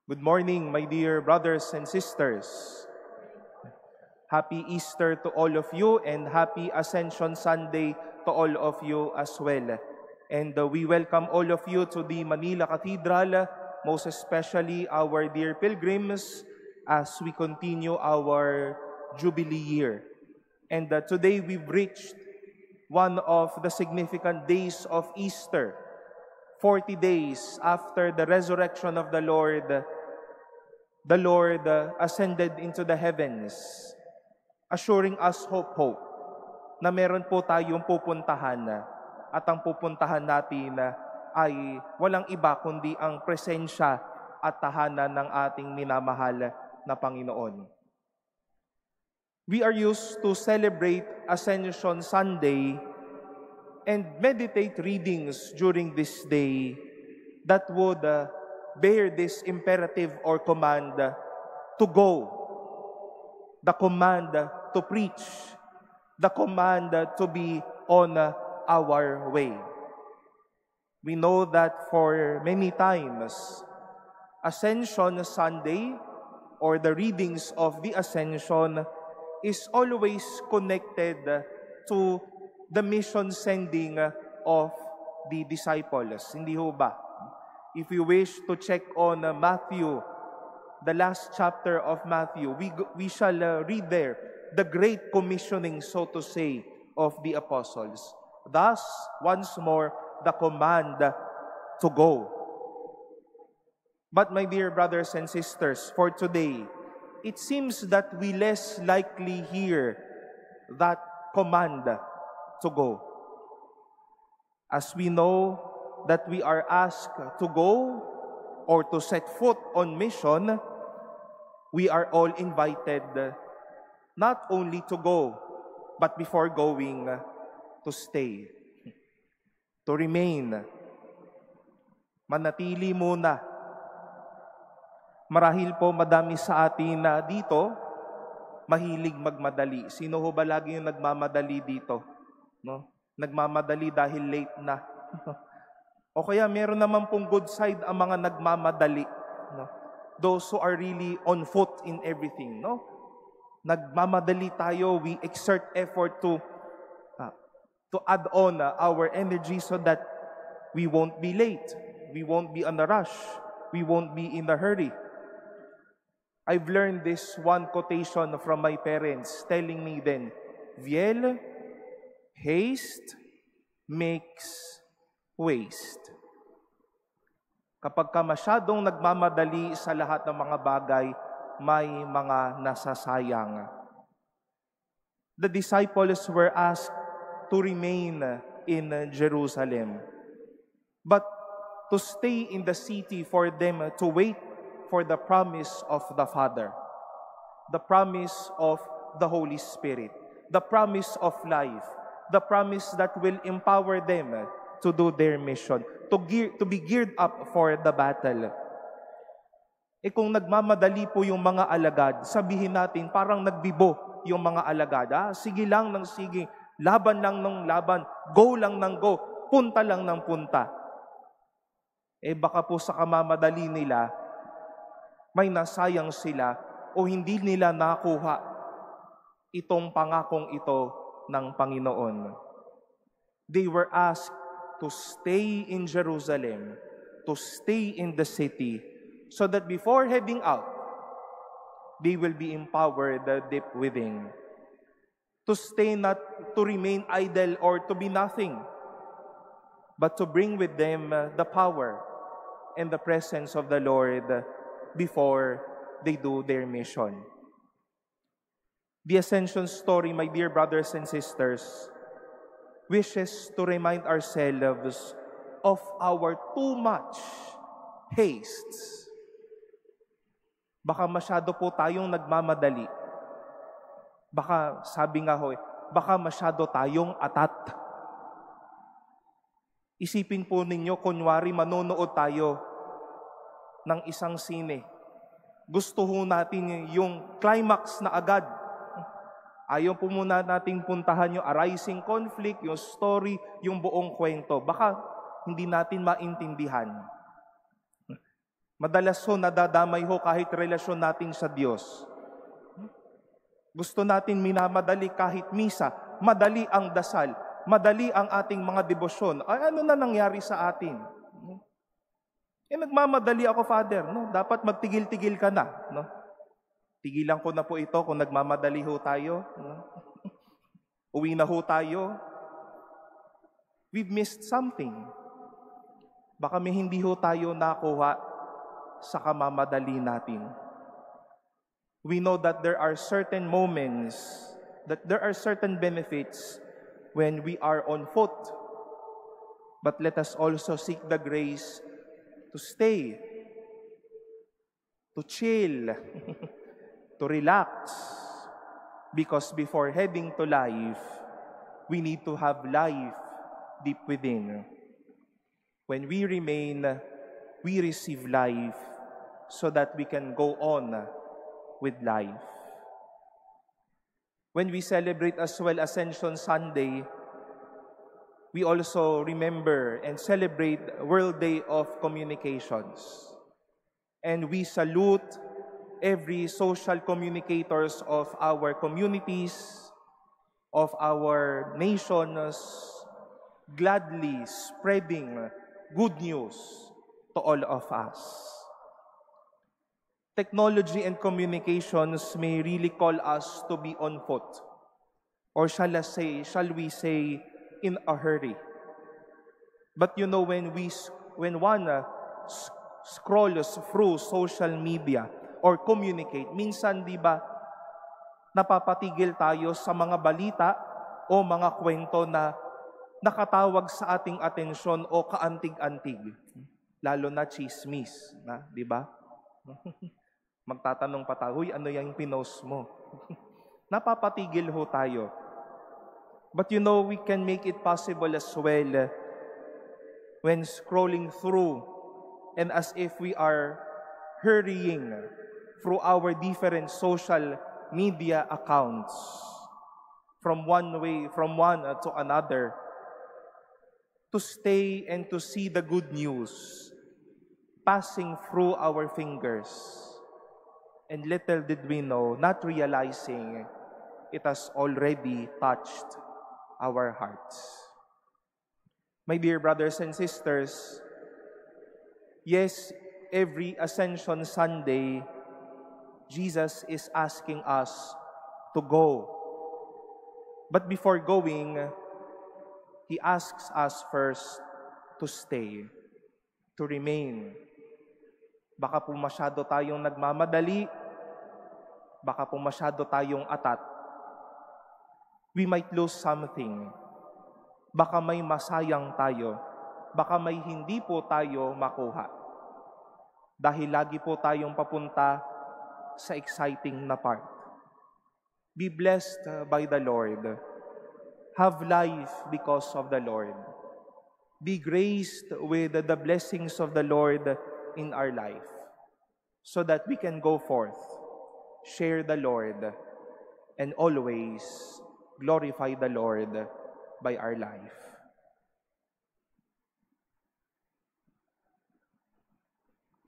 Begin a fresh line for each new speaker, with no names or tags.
Good morning, my dear brothers and sisters. Happy Easter to all of you and happy Ascension Sunday to all of you as well. And we welcome all of you to the Manila Cathedral, most especially our dear pilgrims as we continue our Jubilee year. And today we've reached one of the significant days of Easter. 40 days after the resurrection of the Lord ascended into the heavens, assuring us hope na meron po tayong pupuntahan at ang pupuntahan natin ay walang iba kundi ang presensya at tahanan ng ating minamahal na Panginoon. We are used to celebrate Ascension Sunday and meditate readings during this day that would bear this imperative or command to go, the command to preach, the command to be on our way. We know that for many times, Ascension Sunday or the readings of the Ascension is always connected to the mission sending of the disciples. Hindi ho ba? If you wish to check on Matthew, the last chapter of Matthew, we shall read there the great commissioning, so to say, of the apostles. Thus, once more, the command to go. But my dear brothers and sisters, for today, it seems that we less likely hear that command to go. As we know that we are asked to go or to set foot on mission, we are all invited not only to go, but before going, to stay, to remain. Manatili muna. Marahil po madami sa atin na dito, mahilig magmadali. Sino ho ba lagi yung nagmamadali dito? No? Nagmamadali dahil late na. O kaya meron naman pong good side ang mga nagmamadali. No? Those who are really on foot in everything. No? Nagmamadali tayo, we exert effort to add on our energy so that we won't be late. We won't be on a rush. We won't be in a hurry. I've learned this one quotation from my parents telling me then, Viel, haste makes waste. Kapag ka masyadong nagmamadali sa lahat ng mga bagay, may mga nasasayang. The disciples were asked to remain in Jerusalem, but to stay in the city for them to wait for the promise of the Father, the promise of the Holy Spirit, the promise of life, the promise that will empower them to do their mission, to be geared up for the battle. E kung nagmamadali po yung mga alagad, sabihin natin parang nagbibo yung mga alagad. Sige lang ng sige, laban lang ng laban, go lang ng go, punta lang ng punta. Eh baka po sa kamamadali nila, may nasayang sila o hindi nila nakuha itong pangakong ito ng Panginoon. They were asked to stay in Jerusalem, to stay in the city, so that before heading out, they will be empowered deep within. To stay, not to remain idle or to be nothing, but to bring with them the power and the presence of the Lord before they do their mission. The Ascension story, my dear brothers and sisters, wishes to remind ourselves of our too much haste. Baka masyado po tayong nagmamadali. Baka, sabi nga ho, baka masyado tayong atat. Isipin po ninyo, kunwari manonood tayo ng isang sine. Gusto ho natin yung climax na agad. Ayaw po muna nating puntahan yung arising conflict, yung story, yung buong kwento. Baka hindi natin maintindihan. Madalas ho nadadamay ho kahit relasyon natin sa Diyos. Gusto natin minamadali kahit misa, madali ang dasal, madali ang ating mga debosyon. Ay, ano na nangyari sa atin? Nagmamadali ako, Father. No? Dapat magtigil-tigil ka na. No? Tigilan ko na po ito kung nagmamadali ho tayo. No? Uwi na ho tayo. We've missed something. Baka may hindi ho tayo nakuha sa kamamadali natin. We know that there are certain moments, that there are certain benefits when we are on foot. But let us also seek the grace to stay, to chill, to relax. Because before heading to life, we need to have life deep within. When we remain, we receive life so that we can go on with life. When we celebrate as well Ascension Sunday, we also remember and celebrate World Day of Communications. And we salute every social communicators of our communities, of our nations, gladly spreading good news to all of us. Technology and communications may really call us to be on foot, or shall we say, in a hurry. But you know, when one scrolls through social media or communicate, minsan di ba napapatigil tayo sa mga balita o mga kwento na nakatawag sa ating atensyon o kaantig-antig, lalo na chismis, na, di ba? Magtatanong pa tayo, "Huy, ano yung pinost mo?" Napapatigil ho tayo. But you know, we can make it possible as well when scrolling through and as if we are hurrying through our different social media accounts from one to another, to stay and to see the good news passing through our fingers. And little did we know, not realizing it has already touched our hearts. My dear brothers and sisters, yes, every Ascension Sunday, Jesus is asking us to go. But before going, He asks us first to stay, to remain. Baka po masyado tayong nagmamadali, baka po masyado tayong atat. We might lose something. Baka may masayang tayo. Baka may hindi po tayo makuha. Dahil lagi po tayong papunta sa exciting na part. Be blessed by the Lord. Have life because of the Lord. Be graced with the blessings of the Lord in our life, so that we can go forth, share the Lord, and always glorify the Lord by our life.